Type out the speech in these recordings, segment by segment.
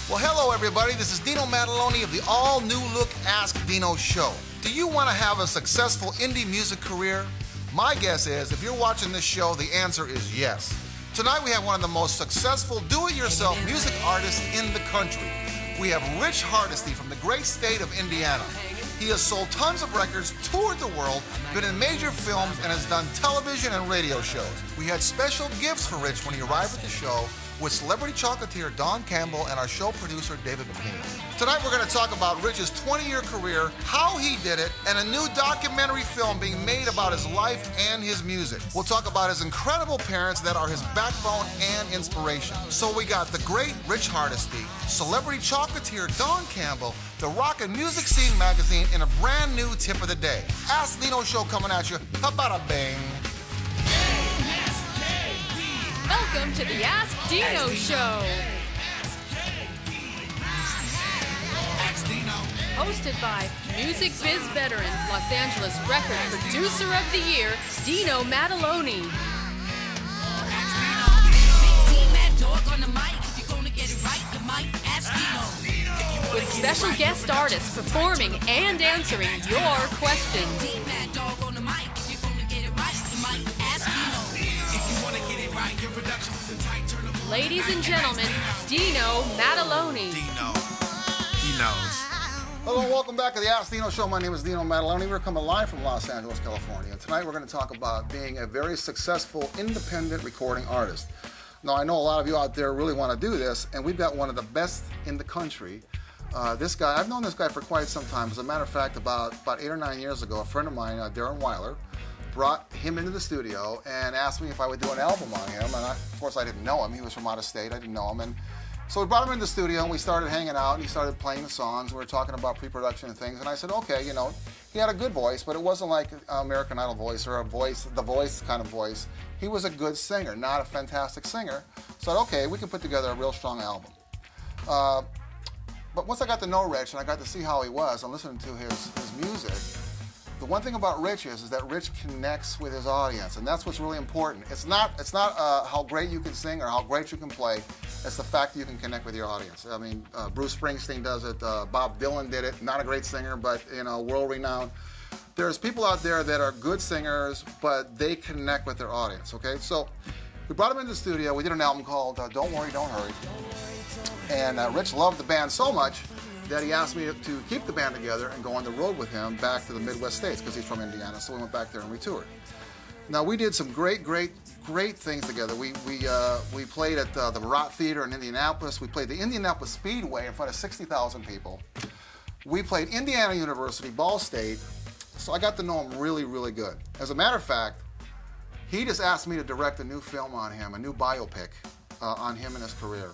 Well, hello everybody. This is Dino Maddalone of the all-new look Ask Dino show. Do you want to have a successful indie music career? My guess is if you're watching this show, the answer is yes. Tonight we have one of the most successful do-it-yourself music artists in the country. We have Rich Hardesty from the great state of Indiana. He has sold tons of records, toured the world, been in major films, and has done television and radio shows. We had special gifts for Rich when he arrived at the show with celebrity chocolatier Don Campbell and our show producer David McNeil. Tonight we're going to talk about Rich's 20-year career, how he did it, and a new documentary film being made about his life and his music. We'll talk about his incredible parents that are his backbone and inspiration. So we got the great Rich Hardesty, celebrity chocolatier Don Campbell, the Rock and Music Scene magazine, and a brand new tip of the day. Ask Dino show coming at you. How about a bang? Welcome to the Ask Dino Show. Hosted by Music Biz veteran, Los Angeles record producer of the year, Dino Maddalone. With special guest artists performing and answering your questions. Ladies and gentlemen, Dino Maddalone. Dino. He knows. Hello and welcome back to the Ask Dino Show. My name is Dino Maddalone. We're coming live from Los Angeles, California. And tonight we're going to talk about being a very successful independent recording artist. Now, I know a lot of you out there really want to do this, and we've got one of the best in the country. This guy, I've known this guy for quite some time. As a matter of fact, about 8 or 9 years ago, a friend of mine, Darren Weiler, brought him into the studio and asked me if I would do an album on him. And of course, I didn't know him. He was from out of state. I didn't know him. And so we brought him into the studio and we started hanging out and he started playing the songs. We were talking about pre-production and things. And I said, okay, you know, he had a good voice, but it wasn't like American Idol voice or the voice kind of voice. He was a good singer, not a fantastic singer. So I said, okay, we can put together a real strong album. But once I got to know Rich and I got to see how he was and listening to his music, the one thing about Rich is that Rich connects with his audience, and that's what's really important. It's not how great you can sing or how great you can play. It's the fact that you can connect with your audience. I mean, Bruce Springsteen does it. Bob Dylan did it. Not a great singer, but world-renowned. There's people out there that are good singers, but they connect with their audience. Okay, so we brought him into the studio. We did an album called "Don't Worry, Don't Hurry," and Rich loved the band so much that he asked me to keep the band together and go on the road with him back to the Midwest states because he's from Indiana. So we went back there and we toured. Now we did some great things together. We played at the Murat Theater in Indianapolis. We played the Indianapolis Speedway in front of 60,000 people. We played Indiana University, Ball State. So I got to know him really, really good. As a matter of fact, he just asked me to direct a new film on him, a new biopic on him and his career.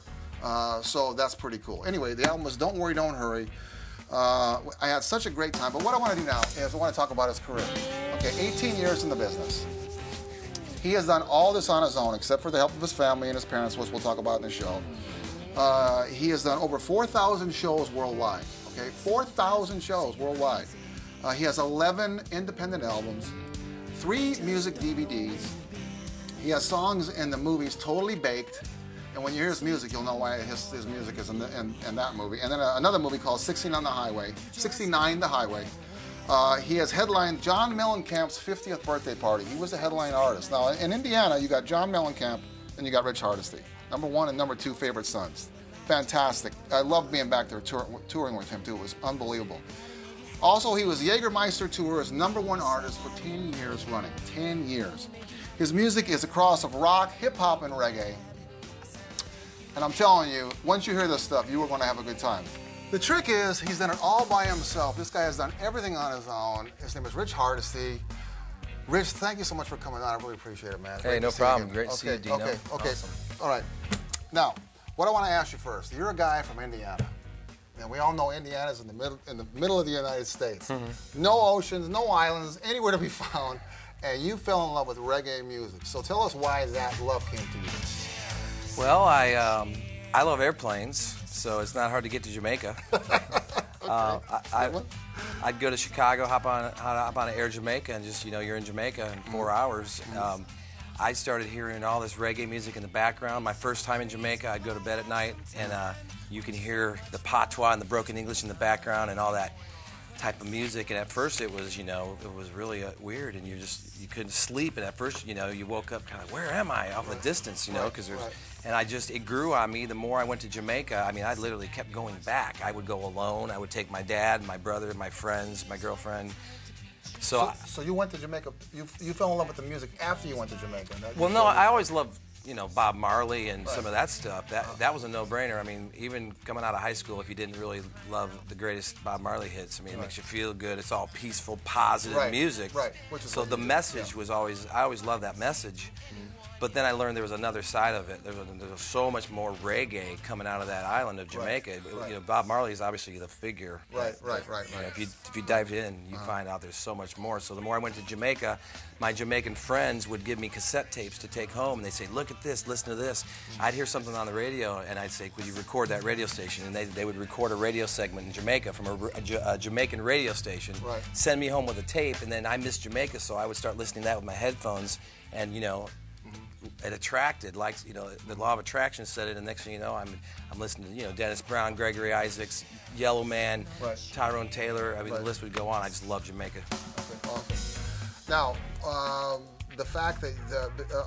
So that's pretty cool. Anyway, the album was Don't Worry, Don't Hurry. I had such a great time, but what I want to do now is I want to talk about his career. Okay, 18 years in the business. He has done all this on his own, except for the help of his family and his parents, which we'll talk about in the show. He has done over 4,000 shows worldwide, okay? 4,000 shows worldwide. He has 11 independent albums, 3 music DVDs. He has songs in the movies Totally Baked. And when you hear his music, you'll know why his music is in that movie. And then another movie called 69 the Highway. He has headlined John Mellencamp's 50th birthday party. He was the headline artist. Now, in Indiana, you got John Mellencamp and you got Rich Hardesty. #1 and #2 favorite sons. Fantastic. I loved being back there touring with him, too. It was unbelievable. Also, he was Jägermeister Tour's #1 artist for 10 years running. 10 years. His music is a cross of rock, hip-hop, and reggae. And I'm telling you, once you hear this stuff, you are going to have a good time. The trick is, he's done it all by himself. This guy has done everything on his own. His name is Rich Hardesty. Rich, thank you so much for coming on. I really appreciate it, man. Hey, no problem. Great to see you, Dino. Okay. Awesome. All right. Now, what I want to ask you first, you're a guy from Indiana. And we all know Indiana's in the middle of the United States. Mm-hmm. No oceans, no islands, anywhere to be found. And you fell in love with reggae music. So tell us why that love came to you. Well, I love airplanes, so it's not hard to get to Jamaica. Okay. I'd go to Chicago, hop on an Air Jamaica, and just, you're in Jamaica in 4 hours. I started hearing all this reggae music in the background. My first time in Jamaica, I'd go to bed at night, and you can hear the patois and the broken English in the background and all that type of music. And at first it was, you know, it was really weird, and you couldn't sleep. And at first, you know, you woke up kind of, where am I, off the distance, you know, because there's, and it grew on me. The more I went to Jamaica, I mean, I literally kept going back. I would go alone. I would take my dad, my brother, my friends, my girlfriend. So you went to Jamaica. You fell in love with the music after you went to Jamaica. Well, no, I always loved, you know, Bob Marley and some of that stuff. That was a no-brainer. I mean, even coming out of high school, if you didn't really love the greatest Bob Marley hits, I mean, it makes you feel good. It's all peaceful, positive music. Right. So the message was always, I always loved that message. But then I learned there was another side of it. There was so much more reggae coming out of that island of Jamaica. You know, Bob Marley is obviously the figure. Right. You know, if you dive in, you find out there's so much more. So the more I went to Jamaica, my Jamaican friends would give me cassette tapes to take home, and they'd say, look at this, listen to this. I'd hear something on the radio, and I'd say, could you record that radio station? And they would record a radio segment in Jamaica from a Jamaican radio station, send me home with a tape, and then I missed Jamaica, so I would start listening to that with my headphones, and, you know, it attracted, like, you know, the law of attraction said it, and next thing you know, I'm listening to, you know, Dennis Brown, Gregory Isaacs, Yellow Man, Tyrone Taylor. I mean, the list would go on. I just love Jamaica. Okay, awesome. Now, the fact that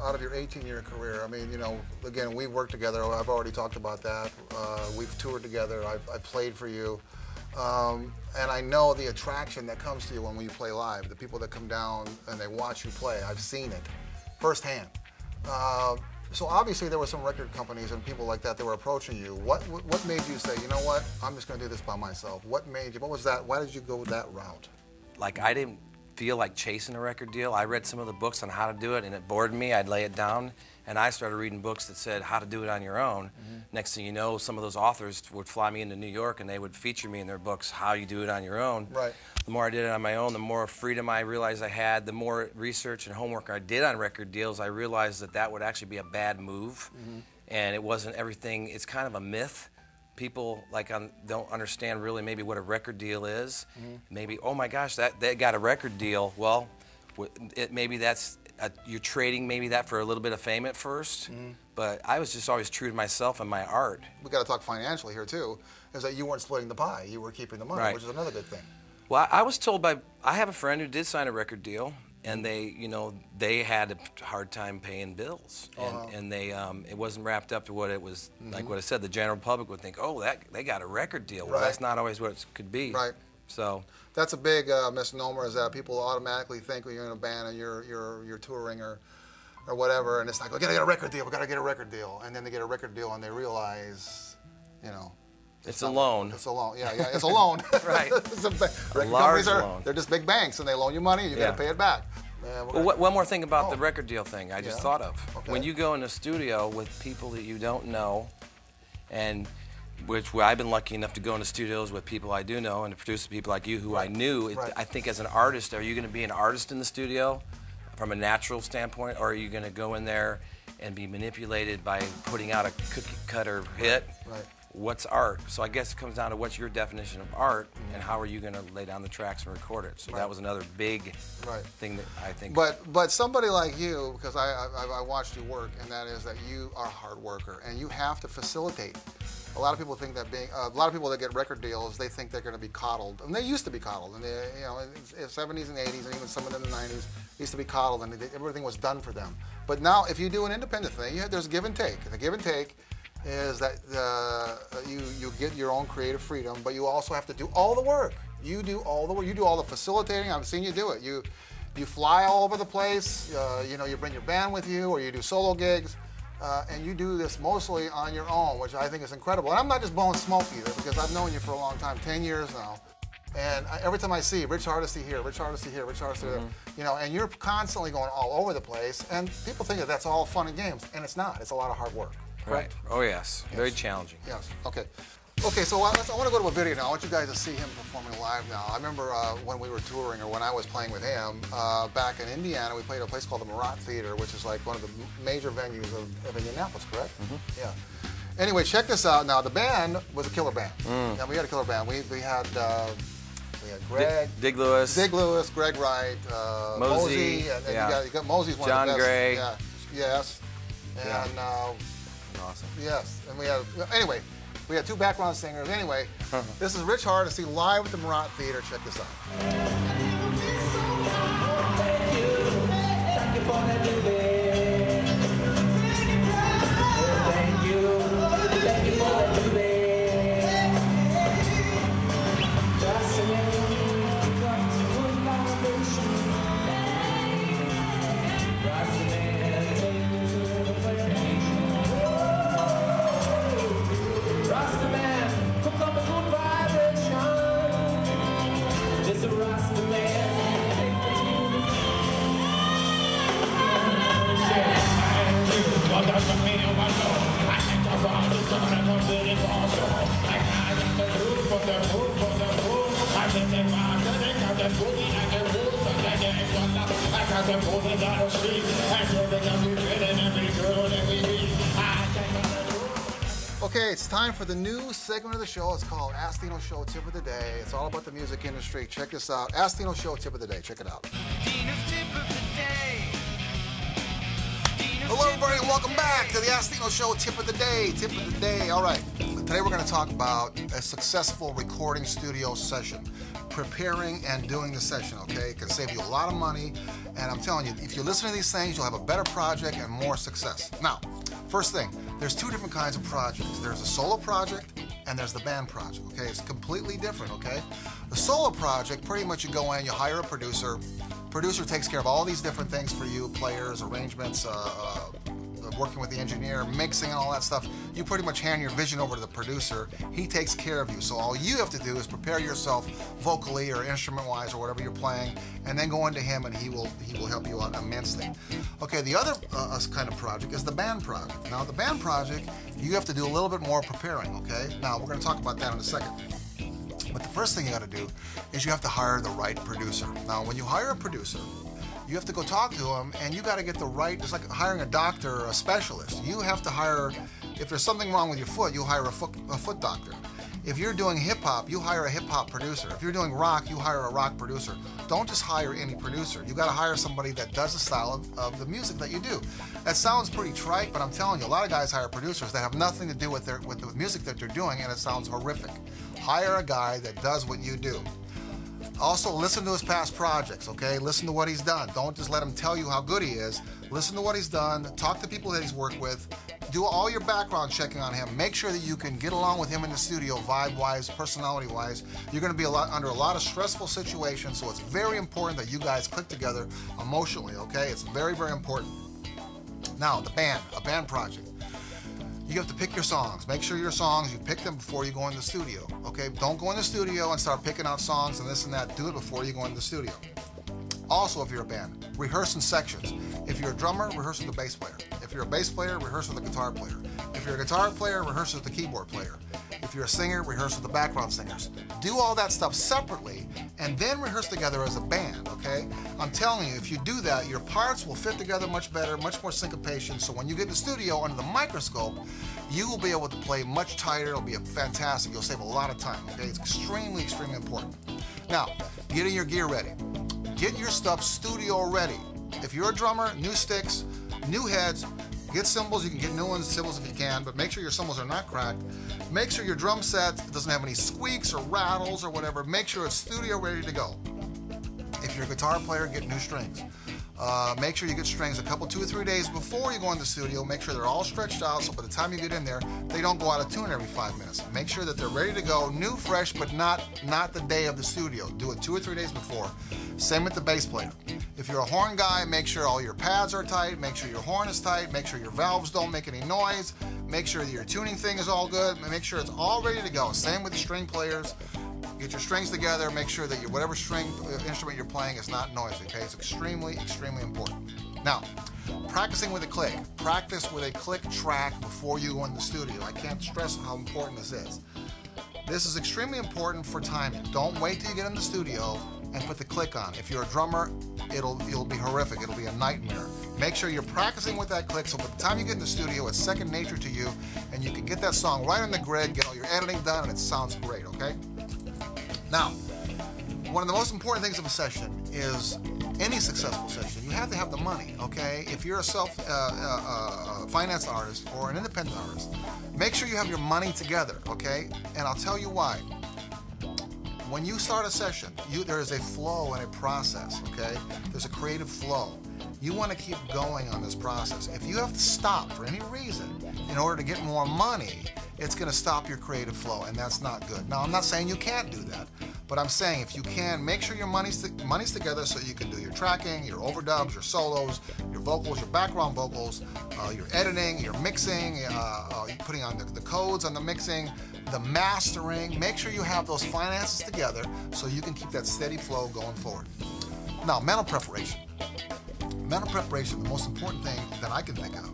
out of your 18-year career, I mean, you know, again, we've worked together. I've already talked about that. We've toured together. I played for you. And I know the attraction that comes to you when you play live. The people that come down and they watch you play. I've seen it firsthand. So obviously there were some record companies and people like that were approaching you. What made you say, you know what, I'm just going to do this by myself? What made you, what was that, why did you go that route? Like, I didn't feel like chasing a record deal. I read some of the books on how to do it, and it bored me. I'd lay it down, and I started reading books that said how to do it on your own. Next thing you know, some of those authors would fly me into New York, and they would feature me in their books, how you do it on your own. The more I did it on my own, the more freedom I realized I had. The more research and homework I did on record deals, I realized that that would actually be a bad move. And it wasn't everything. It's kind of a myth. People don't understand really maybe what a record deal is. Maybe, oh my gosh, they got a record deal. Well, maybe that's you're trading maybe that for a little bit of fame at first. But I was just always true to myself and my art. We got to talk financially here too. Is that you weren't splitting the pie? You were keeping the money, which is another good thing. Well, I was told I have a friend who did sign a record deal, and they had a hard time paying bills, and it wasn't wrapped up to what it was, like what I said. The general public would think, oh, they got a record deal. Well, that's not always what it could be. So that's a big misnomer, is that people automatically think when you're in a band and you're touring or whatever, and it's like, we gotta get a record deal, we gotta get a record deal, and then they get a record deal and they realize, you know. It's a loan. It's a loan. Yeah, it's a loan. Record companies they're just big banks, and they loan you money, and you got to pay it back. Well, one more thing about the record deal thing I just thought of. When you go in a studio with people that you don't know, and I've been lucky enough to go into studios with people I do know, and to produce people like you who I knew. I think as an artist, are you going to be an artist in the studio from a natural standpoint, or are you going to go in there and be manipulated by putting out a cookie cutter hit? What's art? So I guess it comes down to what's your definition of art, and how are you going to lay down the tracks and record it. So that was another big thing that I think. But somebody like you, because I watched you work, and that is that you are a hard worker, and you have to facilitate. A lot of people think that a lot of people that get record deals, they think they're going to be coddled, and they used to be coddled. And they, you know, in the 70s and 80s, and even some of them in the 90s, used to be coddled, and everything was done for them. But now, if you do an independent thing, there's give and take. The give and take is that you get your own creative freedom, but you also have to do all the work. You do all the work. You do all the facilitating. I've seen you do it. You fly all over the place. You know, you bring your band with you, or you do solo gigs, and you do this mostly on your own, which I think is incredible. And I'm not just blowing smoke either, because I've known you for a long time, 10 years now. And every time I see Rich Hardesty here, Rich Hardesty here, Rich Hardesty there, you know, and you're constantly going all over the place, and people think that that's all fun and games, and it's not. It's a lot of hard work. Correct? Oh, yes. Very challenging. Yes. Okay. Okay, so I want to go to a video now. I want you guys to see him performing live now. I remember when we were touring, or when I was playing with him, back in Indiana, we played at a place called the Murat Theater, which is like one of the major venues of Indianapolis, correct? Yeah. Anyway, check this out now. The band was a killer band. Yeah, we had a killer band. We had Greg. Dig Lewis. Dig Lewis, Greg Wright, Mosey. And you got Mosey's one John of the best. Gray. Yeah. Yes. And awesome. Yes. And we had, anyway, We had two background singers. Anyway, this is Rich Hardesty live at the Murat Theater. Check this out. Okay, it's time for the new segment of the show. It's called Ask Dino Show Tip of the Day. It's all about the music industry. Check this out. Ask Dino Show Tip of the Day. Check it out. Dino's Tip of the Day. Hello, everybody, and welcome back to the Ask Dino Show Tip of the Day. Tip of the Day. All right. Today we're going to talk about a successful recording studio session. Preparing and doing the session, okay? It can save you a lot of money. And I'm telling you, if you listen to these things, you'll have a better project and more success. Now, first thing, there's two different kinds of projects. There's a solo project and there's the band project, okay? It's completely different, okay? The solo project, pretty much you go in, you hire a producer. Producer takes care of all these different things for you, players, arrangements, working with the engineer, mixing and all that stuff. You pretty much hand your vision over to the producer. He takes care of you. So all you have to do is prepare yourself vocally or instrument-wise or whatever you're playing, and then go into him and he will help you out immensely. Okay, the other kind of project is the band project. Now the band project, you have to do a little bit more preparing, okay? Now we're going to talk about that in a second. But the first thing you got to do is you have to hire the right producer. Now when you hire a producer, you have to go talk to him, and you got to get the right, it's like hiring a doctor or a specialist. You have to hire, if there's something wrong with your foot, you hire a foot doctor. If you're doing hip-hop, you hire a hip-hop producer. If you're doing rock, you hire a rock producer. Don't just hire any producer. You got to hire somebody that does the style of the music that you do. That sounds pretty trite, but I'm telling you, a lot of guys hire producers that have nothing to do with the music that they're doing, and it sounds horrific. Hire a guy that does what you do. Also, listen to his past projects, okay? Listen to what he's done. Don't just let him tell you how good he is. Listen to what he's done. Talk to people that he's worked with. Do all your background checking on him. Make sure that you can get along with him in the studio, vibe-wise, personality-wise. You're going to be under a lot of stressful situations, so it's very important that you guys click together emotionally, okay? It's very, very important. Now, the band, a band project. You have to pick your songs. Make sure your songs, you pick them before you go in the studio, okay? Don't go in the studio and start picking out songs and this and that. Do it before you go in the studio. Also, if you're a band, rehearse in sections. If you're a drummer, rehearse with the bass player. If you're a bass player, rehearse with the guitar player. If you're a guitar player, rehearse with the keyboard player. If you're a singer, rehearse with the background singers. Do all that stuff separately and then rehearse together as a band, okay? I'm telling you, if you do that, your parts will fit together much better, much more syncopation, so when you get in the studio under the microscope, you will be able to play much tighter. It'll be fantastic. You'll save a lot of time, okay? It's extremely, extremely important. Now, getting your gear ready. Get your stuff studio ready. If you're a drummer, new sticks, new heads, get cymbals. You can get new ones, cymbals if you can, but make sure your cymbals are not cracked. Make sure your drum set doesn't have any squeaks or rattles or whatever. Make sure it's studio ready to go. If you're a guitar player, get new strings. Make sure you get strings a couple, 2 or 3 days before you go in the studio. Make sure they're all stretched out so by the time you get in there, they don't go out of tune every 5 minutes. Make sure that they're ready to go, new, fresh, but not the day of the studio. Do it 2 or 3 days before. Same with the bass player. If you're a horn guy, make sure all your pads are tight, make sure your horn is tight, make sure your valves don't make any noise, make sure that your tuning thing is all good, make sure it's all ready to go. Same with the string players. Get your strings together, make sure that whatever string instrument you're playing is not noisy, okay? It's extremely, extremely important. Now, practicing with a click. Practice with a click track before you go in the studio. I can't stress how important this is. This is extremely important for timing. Don't wait till you get in the studio and put the click on. If you're a drummer, it'll be horrific. It'll be a nightmare. Make sure you're practicing with that click so by the time you get in the studio, it's second nature to you and you can get that song right on the grid, get all your editing done, and it sounds great, okay? Now, one of the most important things of a session is any successful session, you have to have the money, okay? If you're a self-financed artist or an independent artist, make sure you have your money together, okay? And I'll tell you why. When you start a session, there is a flow and a process, okay? There's a creative flow. You want to keep going on this process. If you have to stop for any reason in order to get more money, it's going to stop your creative flow, and that's not good. Now, I'm not saying you can't do that, but I'm saying if you can, make sure your money's together so you can do your tracking, your overdubs, your solos, your vocals, your background vocals, your editing, your mixing, putting on the codes on the mixing, the mastering. Make sure you have those finances together so you can keep that steady flow going forward. Now, mental preparation. Mental preparation, the most important thing that I can think of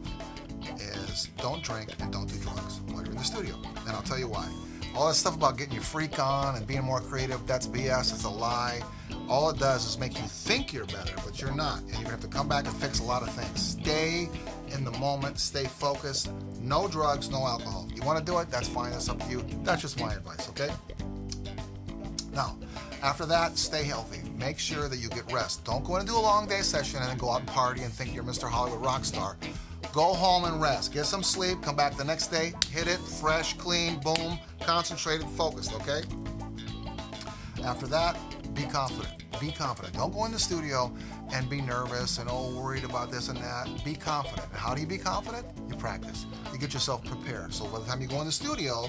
is don't drink and don't do drugs while you're in the studio. And I'll tell you why. All that stuff about getting your freak on and being more creative, that's BS, it's a lie. All it does is make you think you're better, but you're not. And you're gonna have to come back and fix a lot of things. Stay in the moment, stay focused. No drugs, no alcohol. You wanna do it, that's fine, that's up to you. That's just my advice, okay? Now, after that, stay healthy. Make sure that you get rest. Don't go in and do a long day session and then go out and party and think you're Mr. Hollywood rock star. Go home and rest. Get some sleep. Come back the next day. Hit it. Fresh, clean, boom. Concentrated, focused, okay? After that, be confident. Be confident. Don't go in the studio and be nervous and worried about this and that. Be confident. How do you be confident? You practice. You get yourself prepared. So by the time you go in the studio,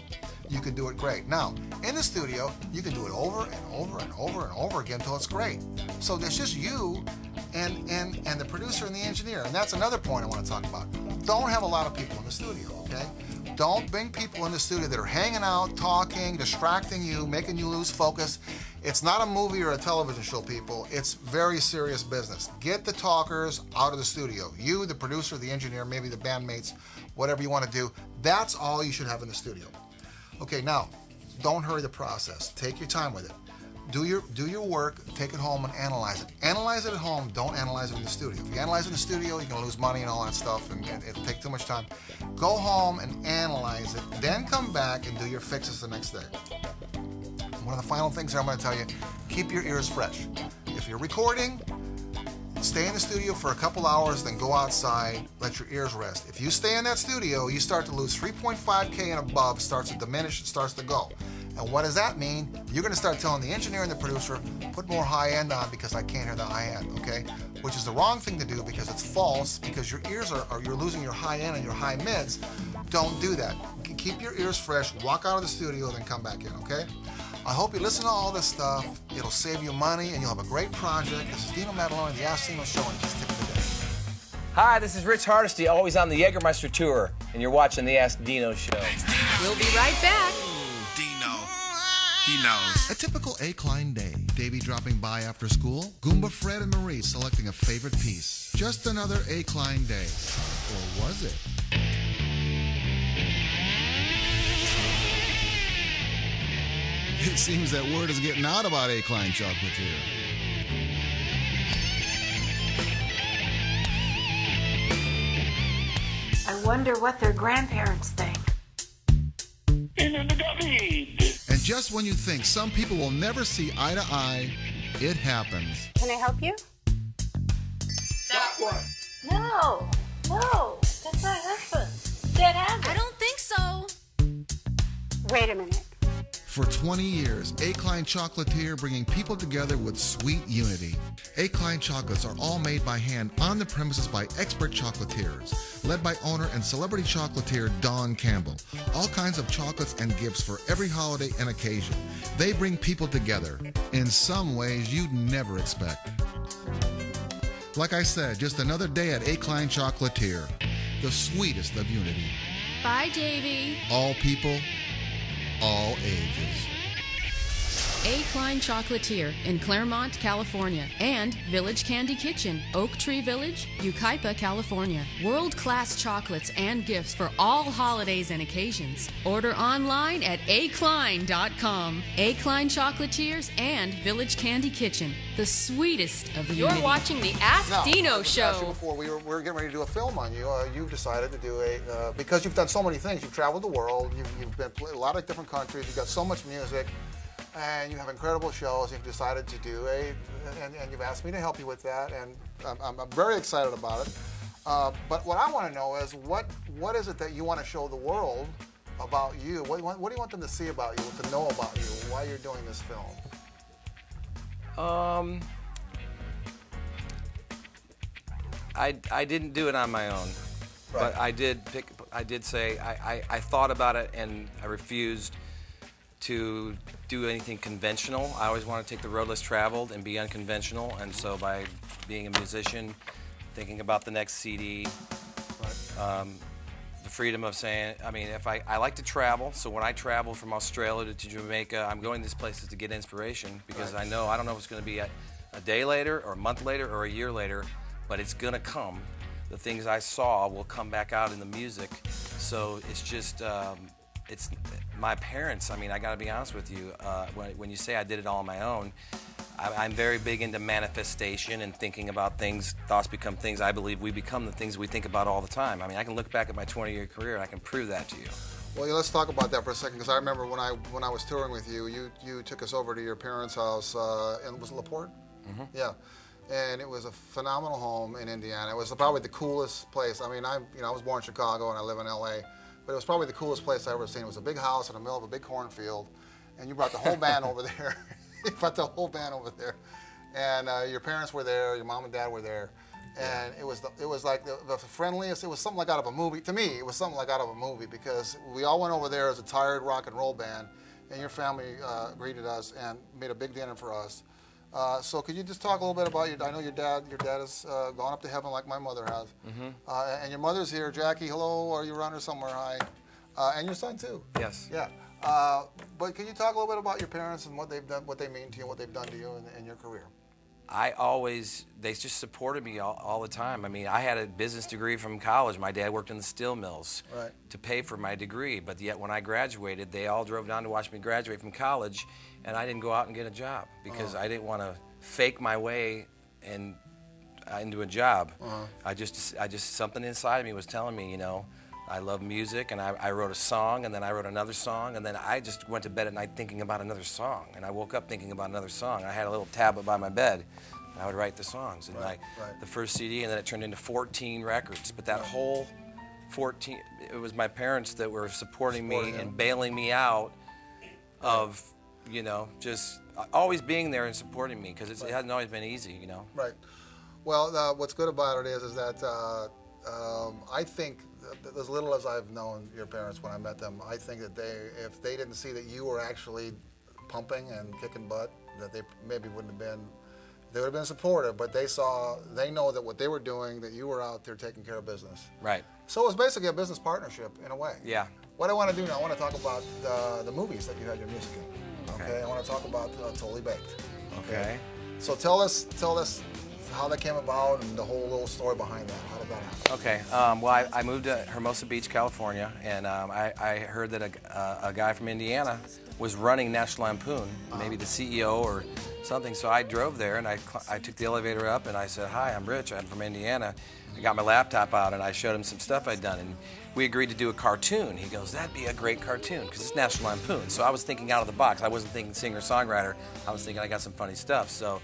you can do it great. Now, in the studio, you can do it over and over and over and over again until it's great. So there's just you and the producer and the engineer. And that's another point I want to talk about. Don't have a lot of people in the studio, okay? Don't bring people in the studio that are hanging out, talking, distracting you, making you lose focus. It's not a movie or a television show, people. It's very serious business. Get the talkers out of the studio. You, the producer, the engineer, maybe the bandmates, whatever you want to do. That's all you should have in the studio. Okay, now, don't hurry the process. Take your time with it. Do your work, take it home and analyze it. Analyze it at home, don't analyze it in the studio. If you analyze it in the studio, you're gonna lose money and all that stuff, and it'll take too much time. Go home and analyze it, then come back and do your fixes the next day. One of the final things I'm gonna tell you, keep your ears fresh. If you're recording, stay in the studio for a couple hours, then go outside, let your ears rest. If you stay in that studio, you start to lose 3.5K and above, starts to diminish, it starts to go. And what does that mean? You're gonna start telling the engineer and the producer, put more high end on because I can't hear the high end, okay? Which is the wrong thing to do because it's false, because your ears you're losing your high end and your high mids. Don't do that. Keep your ears fresh, walk out of the studio, then come back in, okay? I hope you listen to all this stuff. It'll save you money and you'll have a great project. This is Dino Maddalone, the Ask Dino Show, and his tip of the day. Hi, this is Rich Hardesty, always on the Jägermeister Tour, and you're watching the Ask Dino Show. We'll be right back. Dino. He knows. A typical A-Klein day. Davey dropping by after school. Goomba Fred and Marie selecting a favorite piece. Just another A-Klein day. Or was it? It seems that word is getting out about A-Klein chocolate here. I wonder what their grandparents think. And just when you think some people will never see eye to eye, it happens. Can I help you? That one. No, that's my husband. Dead husband. I don't think so. Wait a minute. For 20 years, A-Klein Chocolatier bringing people together with sweet unity. A-Klein chocolates are all made by hand on the premises by expert chocolatiers, led by owner and celebrity chocolatier Don Campbell. All kinds of chocolates and gifts for every holiday and occasion. They bring people together in some ways you'd never expect. Like I said, just another day at A-Klein Chocolatier, the sweetest of unity. Bye, Davey. All people, all ages. A. Klein Chocolatier in Claremont, California, and Village Candy Kitchen, Oak Tree Village, Yucaipa, California. World-class chocolates and gifts for all holidays and occasions. Order online at aklein.com. A. Klein Chocolatiers and Village Candy Kitchen, the sweetest of unity. You're watching the Ask Dino Show. Before we were getting ready to do a film on you, you've decided to do because you've done so many things. You've traveled the world. You've been to a lot of different countries. You've got so much music. and you have incredible shows. You've decided to do and you've asked me to help you with that, and I'm very excited about it. But what I want to know is what is it that you want to show the world about you? What do you want them to see about you, to know about you, why you're doing this film? I didn't do it on my own, but I did say I thought about it, and I refused to do anything conventional. I always want to take the road less traveled and be unconventional, and so by being a musician, thinking about the next CD, the freedom of saying, I mean, if I like to travel, so when I travel from Australia to Jamaica, I'm going to these places to get inspiration, because I don't know if it's going to be a day later or a month later or a year later, but it's going to come. The things I saw will come back out in the music. So it's just, it's my parents. I mean, I got to be honest with you. When you say I did it all on my own, I'm very big into manifestation and thinking about things. Thoughts become things. I believe we become the things we think about all the time. I mean, I can look back at my 20-year career and I can prove that to you. Well, yeah, let's talk about that for a second, because I remember when I was touring with you, you took us over to your parents' house, and was it LaPorte? Mm-hmm. Yeah. And it was a phenomenal home in Indiana. It was probably the coolest place. I mean, I was born in Chicago and I live in LA, but it was probably the coolest place I ever seen. It was a big house in the middle of a big cornfield, and you brought the whole band over there. You brought the whole band over there, and your parents were there, your mom and dad were there, and it was like the friendliest. It was something like out of a movie. To me, it was something like out of a movie, because we all went over there as a tired rock and roll band, and your family greeted us and made a big dinner for us. So could you just talk a little bit about I know your dad has gone up to heaven like my mother has. Mm-hmm. And your mother's here. Jackie, hello, are you around her somewhere? Hi. And your son too. Yes. Yeah. But can you talk a little bit about your parents and what they've done, what they mean to you, and what they've done to you in your career? They just supported me all the time. I mean, I had a business degree from college. My dad worked in the steel mills to pay for my degree, but yet when I graduated, they all drove down to watch me graduate from college, and I didn't go out and get a job because I didn't want to fake my way into a job. I just something inside of me was telling me, you know, I love music, and I wrote a song, and then I wrote another song, and then I just went to bed at night thinking about another song, and I woke up thinking about another song. I had a little tablet by my bed, and I would write the songs, and the first CD, and then it turned into 14 records. But that whole 14, it was my parents that were supporting me and bailing me out of, you know, just always being there and supporting me, because it hasn't always been easy, you know. Right. Well, what's good about it is that I think, as little as I've known your parents when I met them, I think that if they didn't see that you were actually pumping and kicking butt, that they maybe wouldn't have been, they would have been supportive, but they know that what they were doing, that you were out there taking care of business. Right. So it was basically a business partnership in a way. Yeah. What I want to do now, I want to talk about the movies that you had your music in. Okay. I want to talk about Totally Baked. Okay. So tell us how that came about and the whole little story behind that. How did that happen? Okay. Well, I moved to Hermosa Beach, California, and I heard that a guy from Indiana was running National Lampoon, maybe the CEO or something. So I drove there, and I took the elevator up, and I said, "Hi, I'm Rich. I'm from Indiana." I got my laptop out, and I showed him some stuff I'd done, and we agreed to do a cartoon. He goes, "That'd be a great cartoon, because it's National Lampoon." So I was thinking out of the box. I wasn't thinking singer-songwriter. I was thinking I got some funny stuff. So,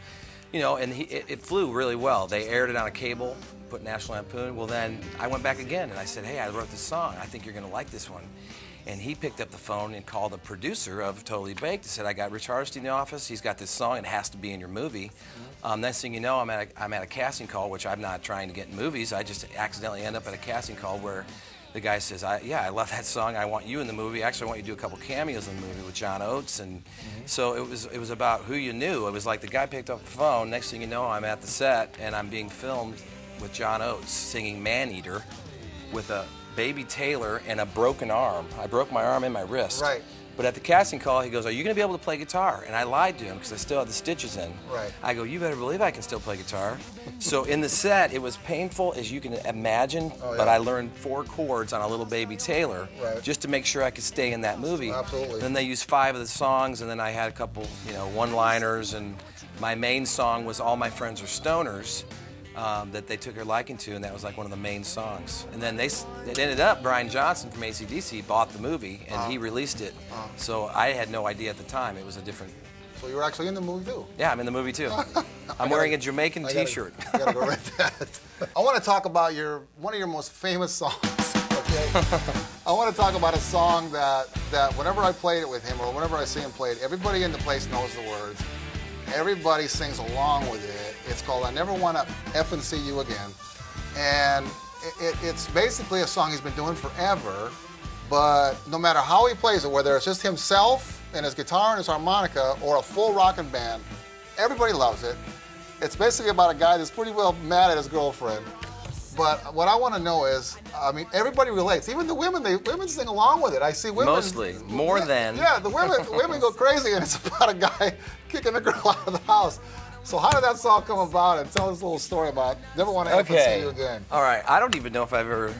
you know, and it flew really well. They aired it on a cable, put National Lampoon. Well, then I went back again, and I said, "Hey, I wrote this song. I think you're going to like this one." And he picked up the phone and called the producer of Totally Baked and said, "I got Rich Hardesty in the office. He's got this song. It has to be in your movie." Next thing you know, I'm at a casting call, which I'm not trying to get in movies. I just accidentally end up at a casting call where the guy says, "Yeah, I love that song. I want you in the movie. Actually, I want you to do a couple cameos in the movie with John Oates." And so it was about who you knew. It was like the guy picked up the phone. Next thing you know, I'm at the set, and I'm being filmed with John Oates singing Man Eater with a baby Taylor and a broken arm. I broke my arm and my wrist. Right. But at the casting call, he goes, "Are you going to be able to play guitar?" And I lied to him because I still had the stitches in. Right. I go, "You better believe I can still play guitar." So in the set, it was painful as you can imagine, but I learned 4 chords on a little baby Taylor just to make sure I could stay in that movie. Absolutely. Then they used 5 of the songs, and then I had a couple, you know, one-liners, and my main song was "All My Friends Are Stoners." that they took her liking to, and that was like one of the main songs. And then it ended up, Brian Johnson from AC/DC bought the movie, and he released it. So I had no idea at the time. It was a different... So you were actually in the movie too? Yeah, I'm in the movie too. I'm wearing a Jamaican T-shirt. I gotta go write that. I want to talk about one of your most famous songs. Okay. I want to talk about a song that whenever I played it with him, or whenever I see him play it, everybody in the place knows the words. Everybody sings along with it. It's called "I Never Want to Effing See You Again," and it's basically a song he's been doing forever. But no matter how he plays it, whether it's just himself and his guitar and his harmonica, or a full rockin' band, everybody loves it. It's basically about a guy that's pretty well mad at his girlfriend. But what I want to know is, I mean, everybody relates. Even the women, women sing along with it. I see women. Mostly, more than. Yeah, the women go crazy, and it's about a guy kicking a girl out of the house. So how did that song come about? And tell us a little story about Never Want to Ever See You Again. All right, I don't even know if I've ever,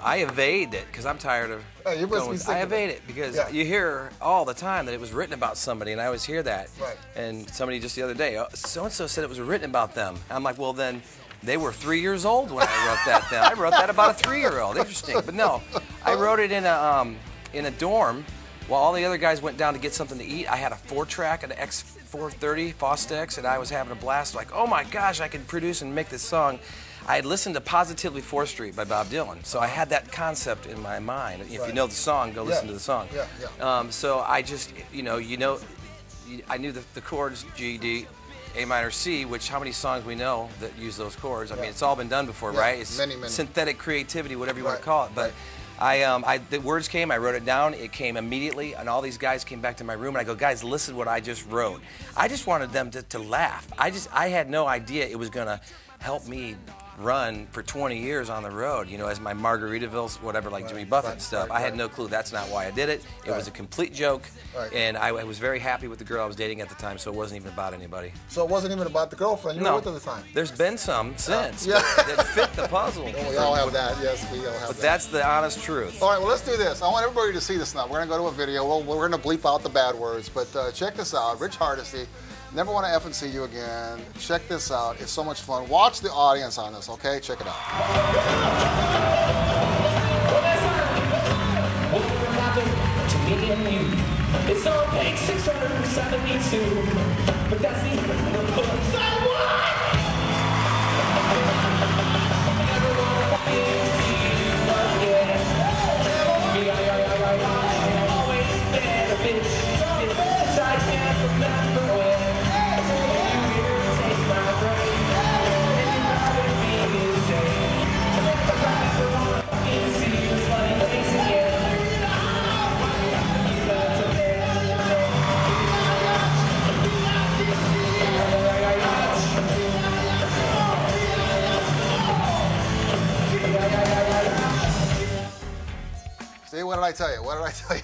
I evade it because I'm tired of. You must be sick I of evade it because you hear all the time that it was written about somebody, and I always hear that. Right. And somebody just the other day, so and so said it was written about them. I'm like, well then. They were 3 years old when I wrote that then. I wrote that about a 3-year-old. Interesting. But no, I wrote it in a dorm while all the other guys went down to get something to eat. I had a 4-track, an X430 Fostex, and I was having a blast. Like, oh my gosh, I can produce and make this song. I had listened to Positively 4th Street by Bob Dylan, so I had that concept in my mind. If you know the song, go listen to the song. So I just, I knew the chords G, D, A minor, C, which how many songs we know that use those chords? I mean, it's all been done before, right? It's many. Synthetic creativity, whatever you want to call it. But the words came, I wrote it down, it came immediately, and all these guys came back to my room, and I go, guys, listen to what I just wrote. I just wanted them to laugh. I had no idea it was going to help me run for 20 years on the road, as my Margaritaville, whatever, like Jimmy Buffett stuff. I had no clue. That's not why I did it. It was a complete joke, and I was very happy with the girl I was dating at the time, so it wasn't even about anybody. So it wasn't even about the girlfriend you were with at the time? There's been some since that fit the puzzle. We all have that. Yes, we all have that. But that's the honest truth. All right, well, let's do this. I want everybody to see this now. We're going to go to a video. We're going to bleep out the bad words, but check this out. Rich Hardesty. Never Want to Effing See You Again. Check this out. It's so much fun. Watch the audience on this, okay? Check it out. To me and you, it's on page 672, but that's the end of the book. So what? Never want to see you again. Always been a bitch since I can't remember when. See, what did I tell you? What did I tell you?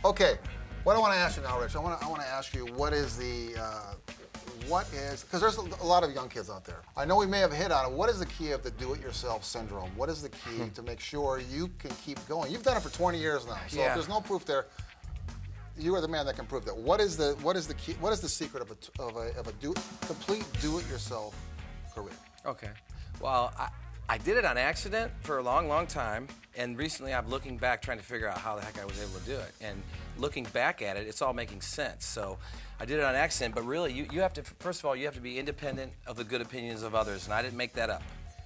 Okay, what I want to ask you now, Rich, I want to ask you because there's a lot of young kids out there. I know we may have hit on it. What is the key of the do-it-yourself syndrome? What is the key to make sure you can keep going? You've done it for 20 years now, so if there's no proof there, you are the man that can prove that. What is the key? What is the secret of a complete do-it-yourself career? Okay, well, I did it on accident for a long, long time, and recently I'm looking back trying to figure out how the heck I was able to do it. And looking back at it, it's all making sense. So I did it on accident, but really you have to, first of all, you have to be independent of the good opinions of others, and I didn't make that up.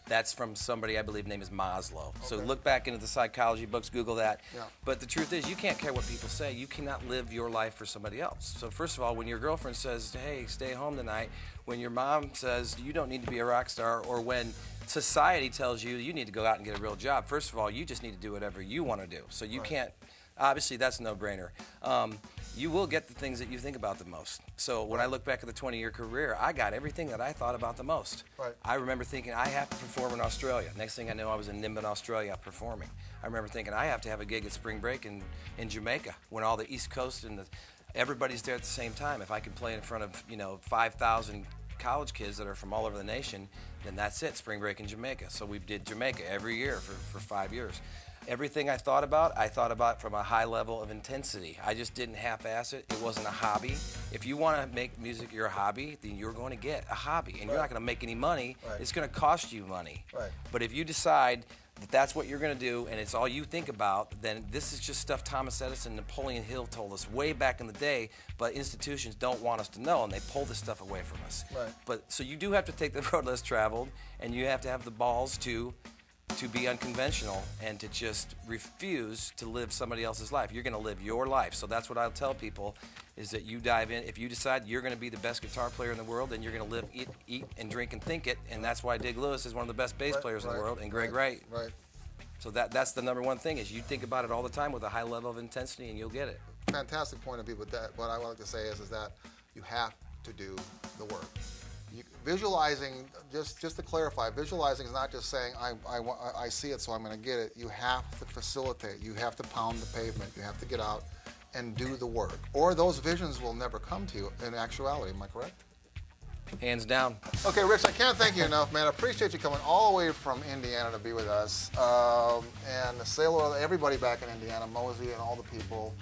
That's from somebody I believe name is Maslow. Okay. So look back into the psychology books, Google that. Yeah. But the truth is, you can't care what people say. You cannot live your life for somebody else. So first of all, when your girlfriend says, hey, stay home tonight, when your mom says you don't need to be a rock star, or when society tells you you need to go out and get a real job, first of all, you just need to do whatever you want to do. So you can't, obviously that's a no-brainer. You will get the things that you think about the most. So when I look back at the 20-year career, I got everything that I thought about the most. Right. I remember thinking, I have to perform in Australia. Next thing I know, I was in Nimbin, Australia, performing. I remember thinking, I have to have a gig at spring break in Jamaica, when all the East Coast and everybody's there at the same time. If I can play in front of 5,000 college kids that are from all over the nation, then that's it, spring break in Jamaica. So we did Jamaica every year for 5 years. everything I thought about from a high level of intensity. I just didn't half-ass it. It wasn't a hobby. If you want to make music your hobby, then you're going to get a hobby, and you're not going to make any money. It's going to cost you money. But if you decide that that's what you're going to do, and it's all you think about, then this is just stuff Thomas Edison and Napoleon Hill told us way back in the day, but institutions don't want us to know, and they pull this stuff away from us. But so you do have to take the road less traveled, and you have to have the balls to be unconventional and to just refuse to live somebody else's life. You're going to live your life. So that's what I'll tell people, is that you dive in. If you decide you're going to be the best guitar player in the world, then you're going to live, eat, and drink and think it. And that's why Dig Lewis is one of the best bass players in the world, and Greg Wright. So that's the #1 thing, is you think about it all the time with a high level of intensity, and you'll get it. Fantastic point of view with that. What I would like to say is that you have to do the work. Visualizing, just to clarify, visualizing is not just saying, I see it, so I'm going to get it. You have to facilitate. You have to pound the pavement. You have to get out and do the work. Or those visions will never come to you in actuality. Am I correct? Hands down. Okay, Rich, I can't thank you enough, man. I appreciate you coming all the way from Indiana to be with us. And say hello to everybody back in Indiana, Mosey and all the people.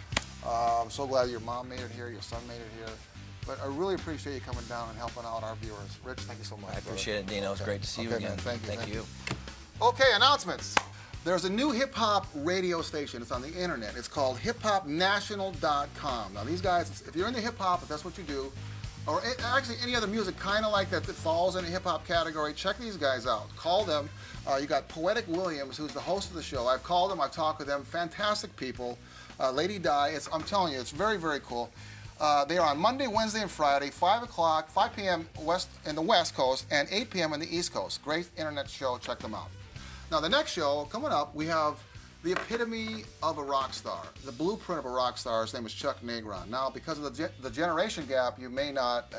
I'm so glad your mom made it here, your son made it here. But I really appreciate you coming down and helping out our viewers. Rich, thank you so much. I appreciate it, Dino. It's great to see you again. Man, thank you. you. Okay, announcements. There's a new hip-hop radio station. It's on the internet. It's called hiphopnational.com. Now, these guys, if you're into hip-hop, if that's what you do, or actually any other music kind of like that falls in a hip-hop category, check these guys out. Call them. You got Poetic Williams, who's the host of the show. I've called them. I've talked with them. Fantastic people. Lady Di. I'm telling you, it's very, very cool. They are on Monday, Wednesday, and Friday, 5 p.m. in the West Coast, and 8 p.m. on the East Coast. Great internet show. Check them out. Now, the next show, coming up, we have the epitome of a rock star, the blueprint of a rock star. His name is Chuck Negron. Now, because of the generation gap, you may not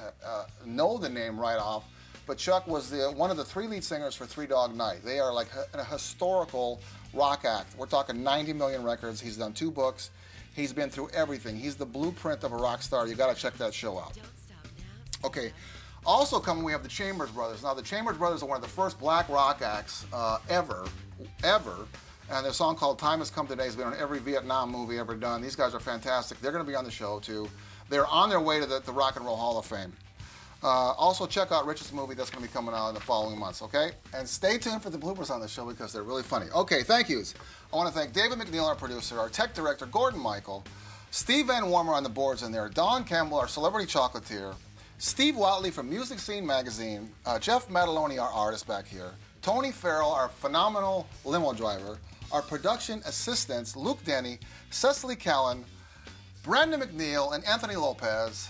know the name right off, but Chuck was one of the 3 lead singers for Three Dog Night. They are like a historical rock act. We're talking 90 million records. He's done 2 books. He's been through everything. He's the blueprint of a rock star. You got to check that show out. Okay. Also coming, we have the Chambers Brothers. Now, the Chambers Brothers are one of the first black rock acts ever. And their song called Time Has Come Today has been on every Vietnam movie ever done. These guys are fantastic. They're going to be on the show, too. They're on their way to the Rock and Roll Hall of Fame. Also, check out Rich's movie that's going to be coming out in the following months, okay? And stay tuned for the bloopers on the show because they're really funny. Okay, thank yous. I want to thank David McNeil, our producer, our tech director, Gordon Michael, Steve Van Warmer on the boards in there, Don Campbell, our celebrity chocolatier, Steve Watley from Music Scene Magazine, Jeff Maddalone, our artist back here, Tony Farrell, our phenomenal limo driver, our production assistants, Luke Denny, Cecily Callan, Brandon McNeil, and Anthony Lopez.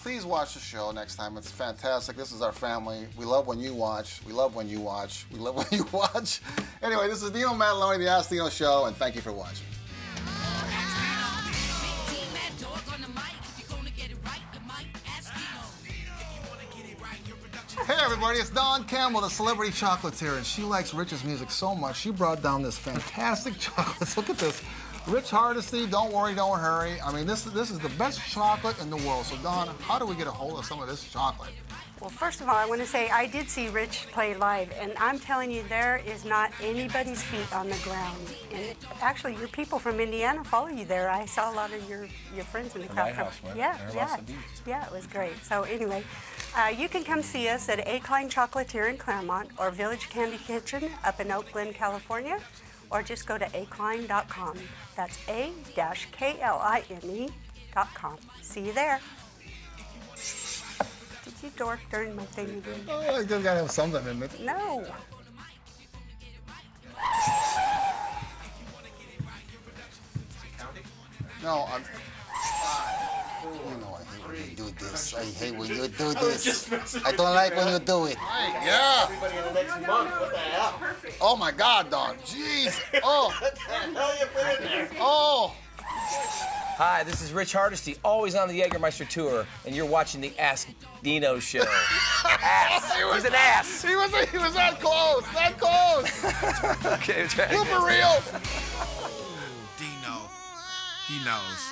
Please watch the show next time. It's fantastic. This is our family. We love when you watch. We love when you watch. We love when you watch. Anyway, this is Dino Maddalone, the Ask Dino Show, and thank you for watching. Hey everybody, it's Don Campbell, the celebrity chocolatier, and she likes Rich's music so much, she brought down this fantastic chocolate. Look at this. Rich Hardesty, don't worry, don't hurry. I mean, this is the best chocolate in the world. So, Don, how do we get a hold of some of this chocolate? Well, first of all, I want to say I did see Rich play live, and I'm telling you, there is not anybody's feet on the ground. And actually, your people from Indiana follow you there. I saw a lot of your friends in the crowd. Yeah, it was great. So anyway, you can come see us at A. Klein Chocolatier in Claremont or Village Candy Kitchen up in Oak Glen, California, or just go to akline.com. That's A-KLINE.com. See you there. Did you dork during my thing again? Oh, I still gotta have something in it. No. No, I'm... You know, I hate when you do this. I hate when you do this. I don't like when you do it. Yeah. Everybody in the next month, what the hell? Oh my God, Don. Jeez. Oh. What the hell you put in there? Oh. Hi, this is Rich Hardesty, always on the Jägermeister tour, and you're watching the Ask Dino Show. Ass. He's an ass. He was that close. That close. Okay, try for real. Dino. He knows.